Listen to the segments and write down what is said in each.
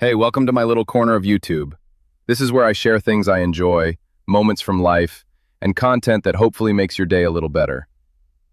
Hey, welcome to my little corner of YouTube. This is where I share things I enjoy, moments from life, and content that hopefully makes your day a little better.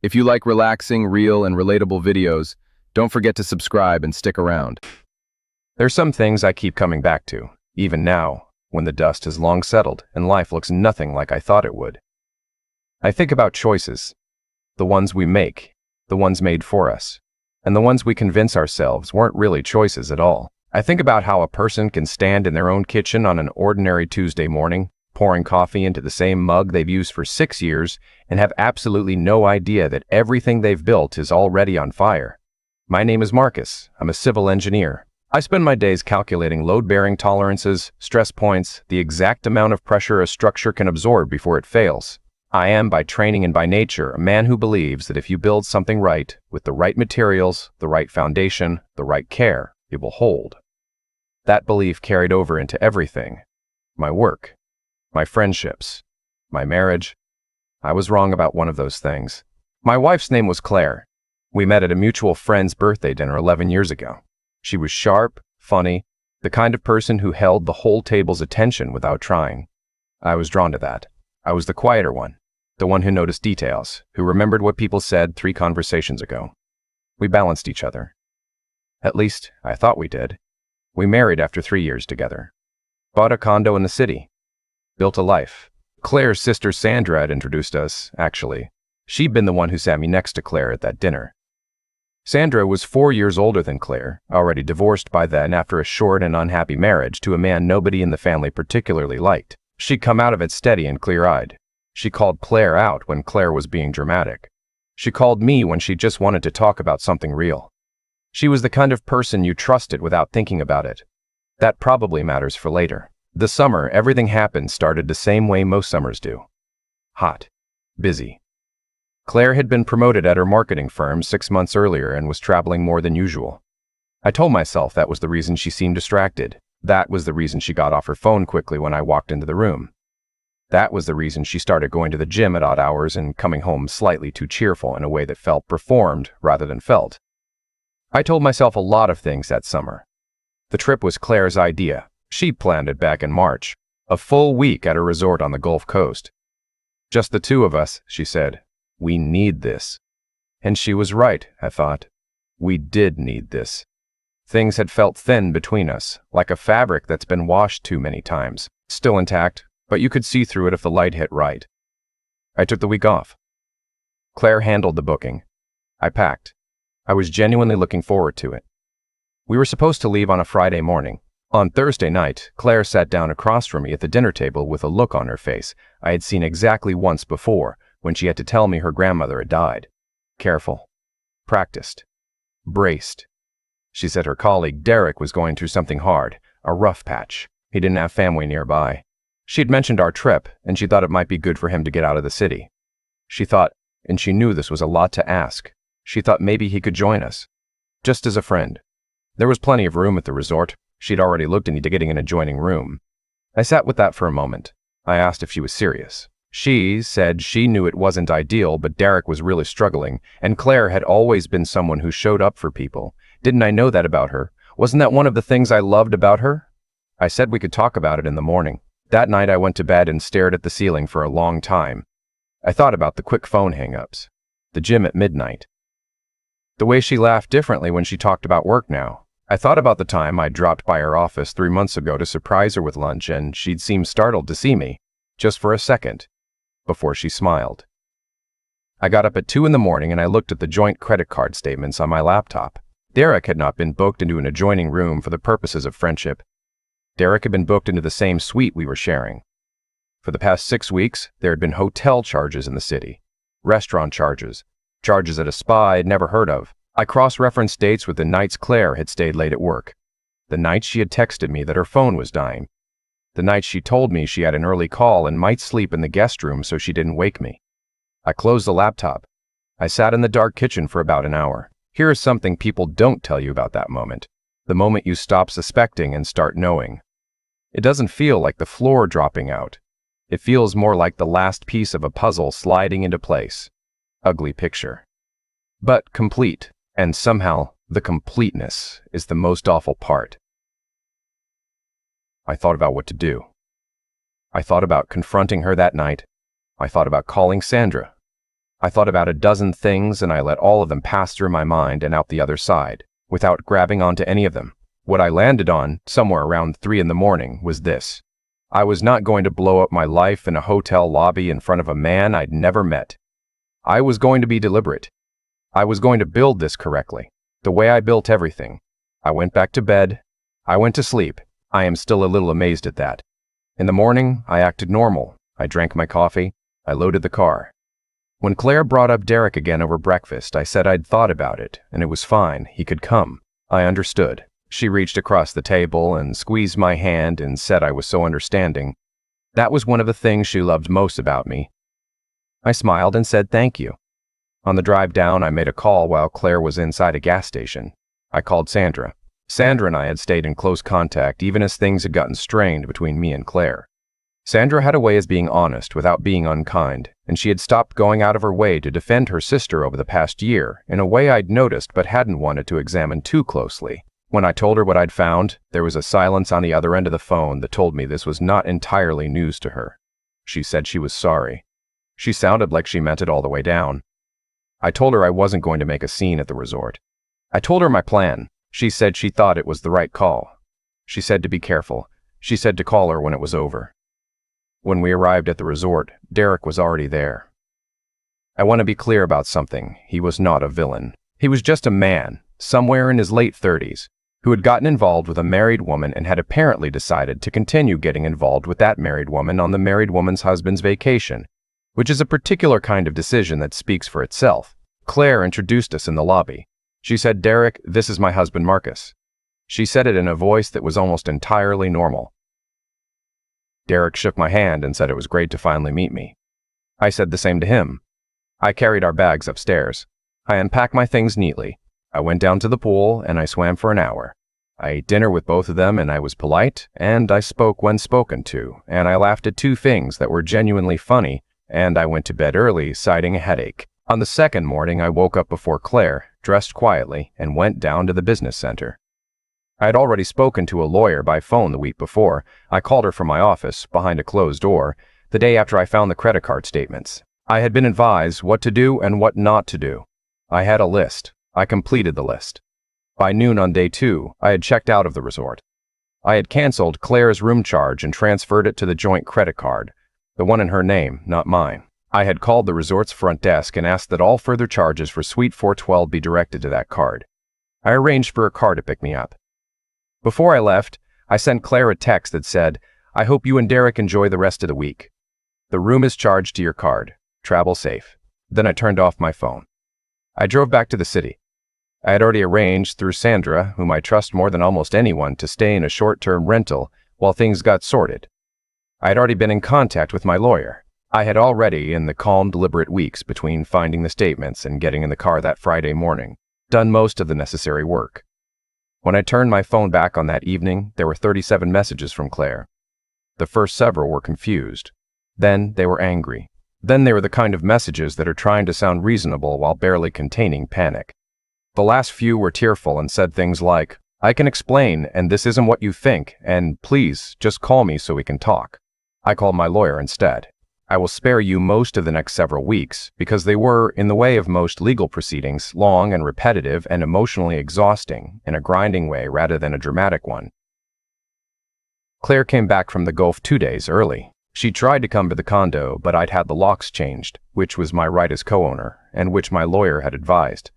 If you like relaxing, real, and relatable videos, don't forget to subscribe and stick around. There's some things I keep coming back to, even now, when the dust has long settled and life looks nothing like I thought it would. I think about choices, the ones we make, the ones made for us, and the ones we convince ourselves weren't really choices at all. I think about how a person can stand in their own kitchen on an ordinary Tuesday morning, pouring coffee into the same mug they've used for 6 years, and have absolutely no idea that everything they've built is already on fire. My name is Marcus. I'm a civil engineer. I spend my days calculating load-bearing tolerances, stress points, the exact amount of pressure a structure can absorb before it fails. I am, by training and by nature, a man who believes that if you build something right, with the right materials, the right foundation, the right care, it will hold. That belief carried over into everything. My work, my friendships, my marriage. I was wrong about one of those things. My wife's name was Claire. We met at a mutual friend's birthday dinner 11 years ago. She was sharp, funny, the kind of person who held the whole table's attention without trying. I was drawn to that. I was the quieter one, the one who noticed details, who remembered what people said 3 conversations ago. We balanced each other. At least, I thought we did. We married after 3 years together. Bought a condo in the city. Built a life. Claire's sister Sandra had introduced us, actually. She'd been the one who sat me next to Claire at that dinner. Sandra was 4 years older than Claire, already divorced by then after a short and unhappy marriage to a man nobody in the family particularly liked. She'd come out of it steady and clear-eyed. She called Claire out when Claire was being dramatic. She called me when she just wanted to talk about something real. She was the kind of person you trusted without thinking about it. That probably matters for later. The summer everything happened started the same way most summers do. Hot. Busy. Claire had been promoted at her marketing firm 6 months earlier and was traveling more than usual. I told myself that was the reason she seemed distracted. That was the reason she got off her phone quickly when I walked into the room. That was the reason she started going to the gym at odd hours and coming home slightly too cheerful in a way that felt performed rather than felt. I told myself a lot of things that summer. The trip was Claire's idea. She planned it back in March. A full week at a resort on the Gulf Coast. Just the 2 of us, she said. We need this. And she was right, I thought. We did need this. Things had felt thin between us, like a fabric that's been washed too many times. Still intact, but you could see through it if the light hit right. I took the week off. Claire handled the booking. I packed. I was genuinely looking forward to it. We were supposed to leave on a Friday morning. On Thursday night, Claire sat down across from me at the dinner table with a look on her face I had seen exactly once before when she had to tell me her grandmother had died. Careful. Practiced. Braced. She said her colleague Derek was going through something hard, a rough patch. He didn't have family nearby. She had mentioned our trip, and she thought it might be good for him to get out of the city. She thought, and she knew this was a lot to ask, she thought maybe he could join us. Just as a friend. There was plenty of room at the resort. She'd already looked into getting an adjoining room. I sat with that for a moment. I asked if she was serious. She said she knew it wasn't ideal, but Derek was really struggling, and Claire had always been someone who showed up for people. Didn't I know that about her? Wasn't that one of the things I loved about her? I said we could talk about it in the morning. That night I went to bed and stared at the ceiling for a long time. I thought about the quick phone hang-ups. The gym at midnight. The way she laughed differently when she talked about work now. I thought about the time I dropped by her office 3 months ago to surprise her with lunch and she'd seemed startled to see me, just for a second, before she smiled. I got up at 2 in the morning and I looked at the joint credit card statements on my laptop. Derek had not been booked into an adjoining room for the purposes of friendship. Derek had been booked into the same suite we were sharing. For the past 6 weeks, there had been hotel charges in the city, restaurant charges at a spa I'd never heard of. I cross-referenced dates with the nights Claire had stayed late at work, the nights she had texted me that her phone was dying, the nights she told me she had an early call and might sleep in the guest room so she didn't wake me. I closed the laptop. I sat in the dark kitchen for about an hour. Here is something people don't tell you about that moment, the moment you stop suspecting and start knowing. It doesn't feel like the floor dropping out. It feels more like the last piece of a puzzle sliding into place. Ugly picture. But complete, and somehow the completeness is the most awful part. I thought about what to do. I thought about confronting her that night. I thought about calling Sandra. I thought about a dozen things, and I let all of them pass through my mind and out the other side, without grabbing onto any of them. What I landed on, somewhere around 3 in the morning, was this. I was not going to blow up my life in a hotel lobby in front of a man I'd never met. I was going to be deliberate. I was going to build this correctly, the way I built everything. I went back to bed. I went to sleep. I am still a little amazed at that. In the morning, I acted normal. I drank my coffee. I loaded the car. When Claire brought up Derek again over breakfast, I said I'd thought about it, and it was fine. He could come. I understood. She reached across the table and squeezed my hand and said I was so understanding. That was one of the things she loved most about me. I smiled and said thank you. On the drive down, I made a call while Claire was inside a gas station. I called Sandra. Sandra and I had stayed in close contact even as things had gotten strained between me and Claire. Sandra had a way of being honest without being unkind, and she had stopped going out of her way to defend her sister over the past year in a way I'd noticed but hadn't wanted to examine too closely. When I told her what I'd found, there was a silence on the other end of the phone that told me this was not entirely news to her. She said she was sorry. She sounded like she meant it all the way down. I told her I wasn't going to make a scene at the resort. I told her my plan. She said she thought it was the right call. She said to be careful. She said to call her when it was over. When we arrived at the resort, Derek was already there. I want to be clear about something. He was not a villain. He was just a man, somewhere in his late 30s, who had gotten involved with a married woman and had apparently decided to continue getting involved with that married woman on the married woman's husband's vacation, which is a particular kind of decision that speaks for itself. Claire introduced us in the lobby. She said, "Derek, this is my husband Marcus." She said it in a voice that was almost entirely normal. Derek shook my hand and said it was great to finally meet me. I said the same to him. I carried our bags upstairs. I unpacked my things neatly. I went down to the pool and I swam for an hour. I ate dinner with both of them and I was polite, and I spoke when spoken to, and I laughed at 2 things that were genuinely funny, and I went to bed early, citing a headache. On the second morning, I woke up before Claire, dressed quietly, and went down to the business center. I had already spoken to a lawyer by phone the week before. I called her from my office, behind a closed door, the day after I found the credit card statements. I had been advised what to do and what not to do. I had a list. I completed the list. By noon on day 2, I had checked out of the resort. I had canceled Claire's room charge and transferred it to the joint credit card, the one in her name, not mine. I had called the resort's front desk and asked that all further charges for Suite 412 be directed to that card. I arranged for a car to pick me up. Before I left, I sent Claire a text that said, "I hope you and Derek enjoy the rest of the week. The room is charged to your card. Travel safe." Then I turned off my phone. I drove back to the city. I had already arranged through Sandra, whom I trust more than almost anyone, to stay in a short-term rental while things got sorted. I had already been in contact with my lawyer. I had already, in the calm, deliberate weeks between finding the statements and getting in the car that Friday morning, done most of the necessary work. When I turned my phone back on that evening, there were 37 messages from Claire. The first several were confused. Then they were angry. Then they were the kind of messages that are trying to sound reasonable while barely containing panic. The last few were tearful and said things like, "I can explain, and this isn't what you think, and please, just call me so we can talk." I called my lawyer instead. I will spare you most of the next several weeks, because they were, in the way of most legal proceedings, long and repetitive and emotionally exhausting, in a grinding way rather than a dramatic one. Claire came back from the Gulf 2 days early. She tried to come to the condo, but I'd had the locks changed, which was my right as co-owner, and which my lawyer had advised.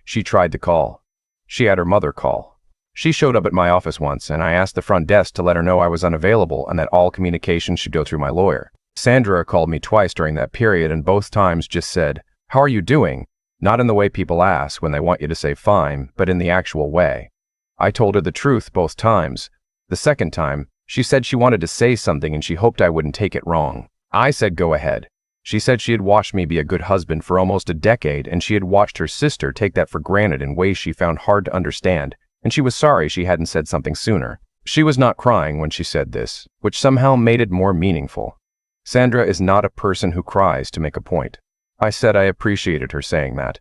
She tried to call. She had her mother call. She showed up at my office once, and I asked the front desk to let her know I was unavailable and that all communication should go through my lawyer. Sandra called me twice during that period, and both times just said, "How are you doing?" Not in the way people ask when they want you to say fine, but in the actual way. I told her the truth both times. The second time, she said she wanted to say something and she hoped I wouldn't take it wrong. I said go ahead. She said she had watched me be a good husband for almost a decade, and she had watched her sister take that for granted in ways she found hard to understand, and she was sorry she hadn't said something sooner. She was not crying when she said this, which somehow made it more meaningful. Sandra is not a person who cries to make a point. I said I appreciated her saying that.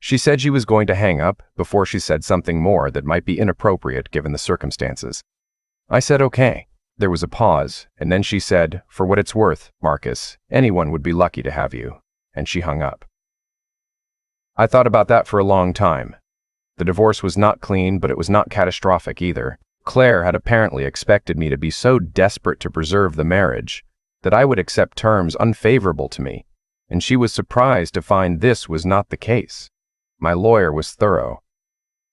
She said she was going to hang up before she said something more that might be inappropriate given the circumstances. I said okay. There was a pause, and then she said, "For what it's worth, Marcus, anyone would be lucky to have you." And she hung up. I thought about that for a long time. The divorce was not clean, but it was not catastrophic either. Claire had apparently expected me to be so desperate to preserve the marriage that I would accept terms unfavorable to me, and she was surprised to find this was not the case. My lawyer was thorough.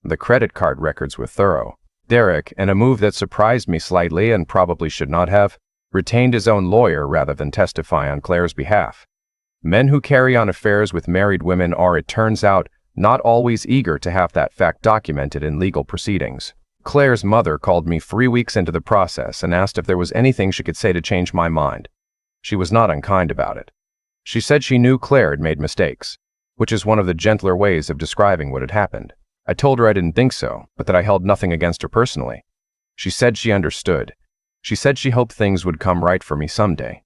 The credit card records were thorough. Derek, in a move that surprised me slightly and probably should not have, retained his own lawyer rather than testify on Claire's behalf. Men who carry on affairs with married women are, it turns out, not always eager to have that fact documented in legal proceedings. Claire's mother called me 3 weeks into the process and asked if there was anything she could say to change my mind. She was not unkind about it. She said she knew Claire had made mistakes, which is one of the gentler ways of describing what had happened. I told her I didn't think so, but that I held nothing against her personally. She said she understood. She said she hoped things would come right for me someday.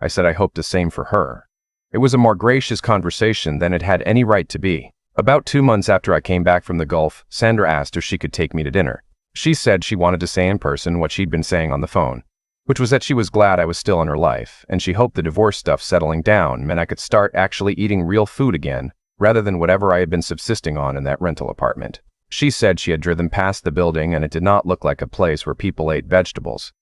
I said I hoped the same for her. It was a more gracious conversation than it had any right to be. About 2 months after I came back from the Gulf, Sandra asked if she could take me to dinner. She said she wanted to say in person what she'd been saying on the phone, which was that she was glad I was still in her life, and she hoped the divorce stuff settling down meant I could start actually eating real food again, rather than whatever I had been subsisting on in that rental apartment. She said she had driven past the building and it did not look like a place where people ate vegetables.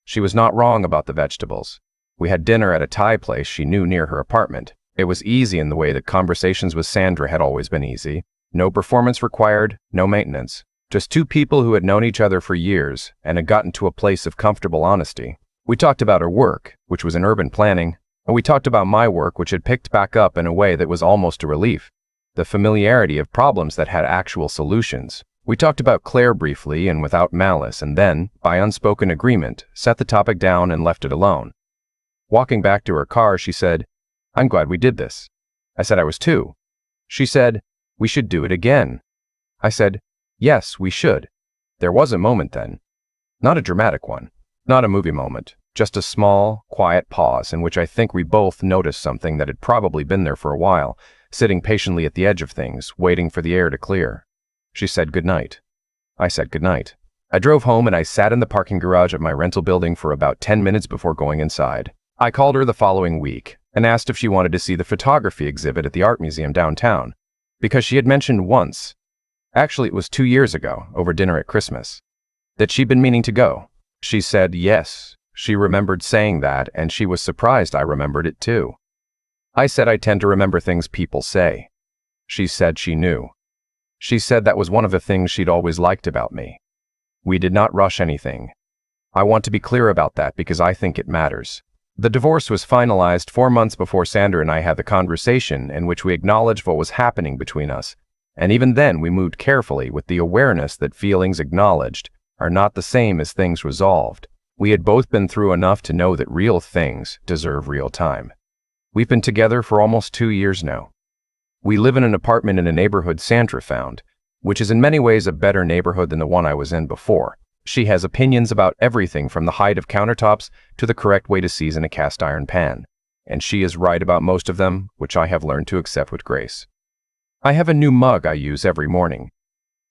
She was not wrong about the vegetables. We had dinner at a Thai place she knew near her apartment. It was easy in the way that conversations with Sandra had always been easy. No performance required, no maintenance. Just two people who had known each other for years and had gotten to a place of comfortable honesty. We talked about her work, which was in urban planning, and we talked about my work, which had picked back up in a way that was almost a relief. The familiarity of problems that had actual solutions. We talked about Claire briefly and without malice, and then, by unspoken agreement, set the topic down and left it alone. Walking back to her car, she said, "I'm glad we did this." I said I was too. She said, "We should do it again." I said, "Yes, we should." There was a moment then. Not a dramatic one. Not a movie moment. Just a small, quiet pause in which I think we both noticed something that had probably been there for a while, sitting patiently at the edge of things, waiting for the air to clear. She said goodnight. I said goodnight. I drove home and I sat in the parking garage of my rental building for about 10 minutes before going inside. I called her the following week and asked if she wanted to see the photography exhibit at the art museum downtown, because she had mentioned once, actually it was 2 years ago, over dinner at Christmas, that she'd been meaning to go. She said yes. She remembered saying that, and she was surprised I remembered it too. I said I tend to remember things people say. She said she knew. She said that was one of the things she'd always liked about me. We did not rush anything. I want to be clear about that because I think it matters. The divorce was finalized 4 months before Sandra and I had the conversation in which we acknowledged what was happening between us, and even then we moved carefully with the awareness that feelings acknowledged are not the same as things resolved. We had both been through enough to know that real things deserve real time. We've been together for almost 2 years now. We live in an apartment in a neighborhood Sandra found, which is in many ways a better neighborhood than the one I was in before. She has opinions about everything from the height of countertops to the correct way to season a cast iron pan, and she is right about most of them, which I have learned to accept with grace. I have a new mug I use every morning.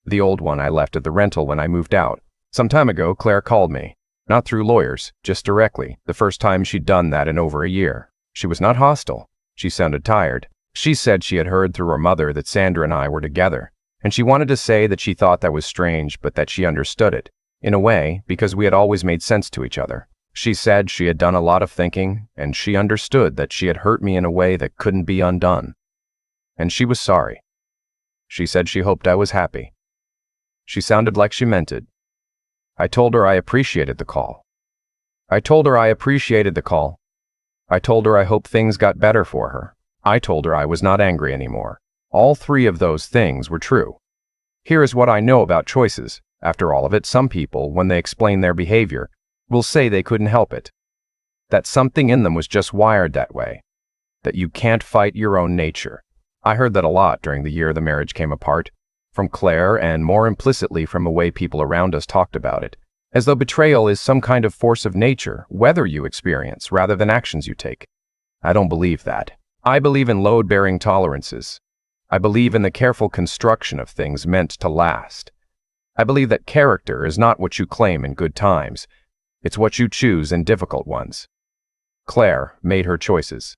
The old one I left at the rental when I moved out. Some time ago, Claire called me. Not through lawyers, just directly, the first time she'd done that in over a year. She was not hostile. She sounded tired. She said she had heard through her mother that Sandra and I were together, and she wanted to say that she thought that was strange, but that she understood it, in a way, because we had always made sense to each other. She said she had done a lot of thinking, and she understood that she had hurt me in a way that couldn't be undone. And she was sorry. She said she hoped I was happy. She sounded like she meant it. I told her I appreciated the call. I told her I appreciated the call. I told her I hoped things got better for her. I told her I was not angry anymore. All three of those things were true. Here is what I know about choices. After all of it, some people, when they explain their behavior, will say they couldn't help it. That something in them was just wired that way. That you can't fight your own nature. I heard that a lot during the year the marriage came apart. From Claire, and more implicitly from the way people around us talked about it, as though betrayal is some kind of force of nature, whether you experience rather than actions you take. I don't believe that. I believe in load-bearing tolerances. I believe in the careful construction of things meant to last. I believe that character is not what you claim in good times. It's what you choose in difficult ones. Claire made her choices.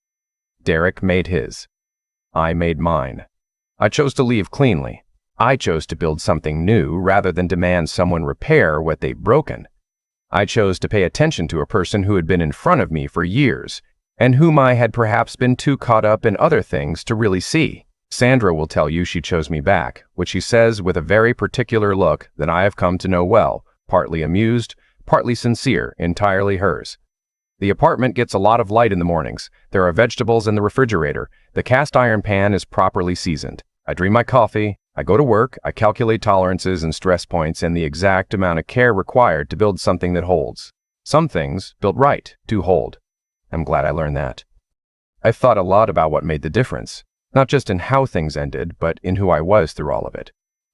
Derek made his. I made mine. I chose to leave cleanly. I chose to build something new rather than demand someone repair what they've broken. I chose to pay attention to a person who had been in front of me for years, and whom I had perhaps been too caught up in other things to really see. Sandra will tell you she chose me back, which she says with a very particular look that I have come to know well, partly amused, partly sincere, entirely hers. The apartment gets a lot of light in the mornings. There are vegetables in the refrigerator. The cast iron pan is properly seasoned. I drink my coffee. I go to work. I calculate tolerances and stress points and the exact amount of care required to build something that holds. Some things, built right, do hold. I'm glad I learned that. I've thought a lot about what made the difference, not just in how things ended, but in who I was through all of it.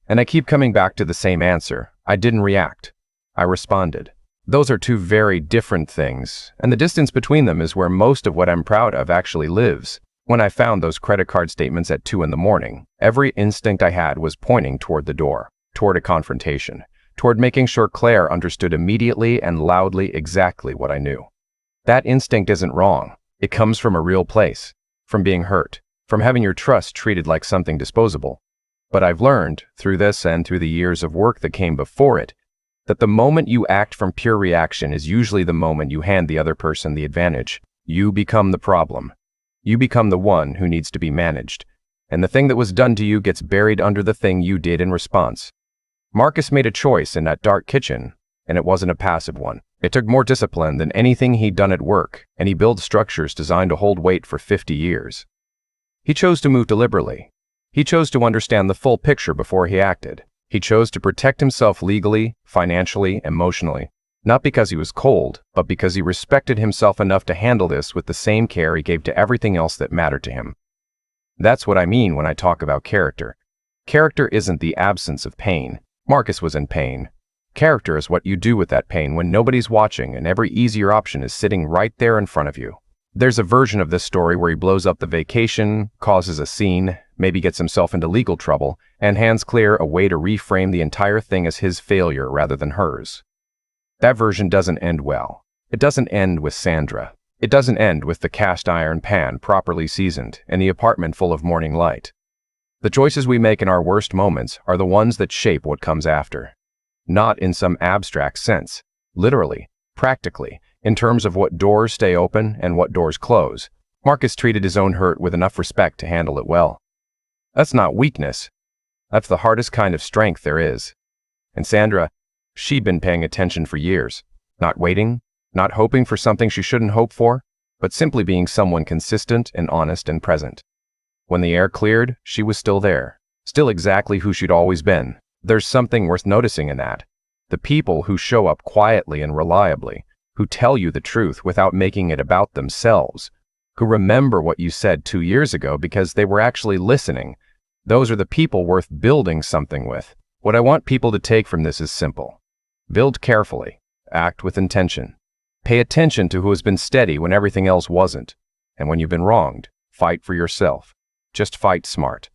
And I keep coming back to the same answer. I didn't react. I responded. Those are two very different things, and the distance between them is where most of what I'm proud of actually lives. When I found those credit card statements at 2 in the morning, every instinct I had was pointing toward the door, toward a confrontation, toward making sure Claire understood immediately and loudly exactly what I knew. That instinct isn't wrong. It comes from a real place, from being hurt, from having your trust treated like something disposable. But I've learned, through this and through the years of work that came before it, that the moment you act from pure reaction is usually the moment you hand the other person the advantage. You become the problem. You become the one who needs to be managed. And the thing that was done to you gets buried under the thing you did in response. Marcus made a choice in that dark kitchen, and it wasn't a passive one. It took more discipline than anything he'd done at work, and he built structures designed to hold weight for 50 years. He chose to move deliberately. He chose to understand the full picture before he acted. He chose to protect himself legally, financially, emotionally, not because he was cold, but because he respected himself enough to handle this with the same care he gave to everything else that mattered to him. That's what I mean when I talk about character. Character isn't the absence of pain. Marcus was in pain. Character is what you do with that pain when nobody's watching and every easier option is sitting right there in front of you. There's a version of this story where he blows up the vacation, causes a scene, maybe gets himself into legal trouble, and hands Claire a way to reframe the entire thing as his failure rather than hers. That version doesn't end well. It doesn't end with Sandra. It doesn't end with the cast iron pan properly seasoned and the apartment full of morning light. The choices we make in our worst moments are the ones that shape what comes after. Not in some abstract sense. Literally, practically, in terms of what doors stay open and what doors close. Marcus treated his own hurt with enough respect to handle it well. That's not weakness. That's the hardest kind of strength there is. And Sandra, she'd been paying attention for years. Not waiting, not hoping for something she shouldn't hope for, but simply being someone consistent and honest and present. When the air cleared, she was still there. Still exactly who she'd always been. There's something worth noticing in that. The people who show up quietly and reliably, who tell you the truth without making it about themselves, who remember what you said 2 years ago because they were actually listening, those are the people worth building something with. What I want people to take from this is simple. Build carefully. Act with intention. Pay attention to who has been steady when everything else wasn't. And when you've been wronged, fight for yourself. Just fight smart.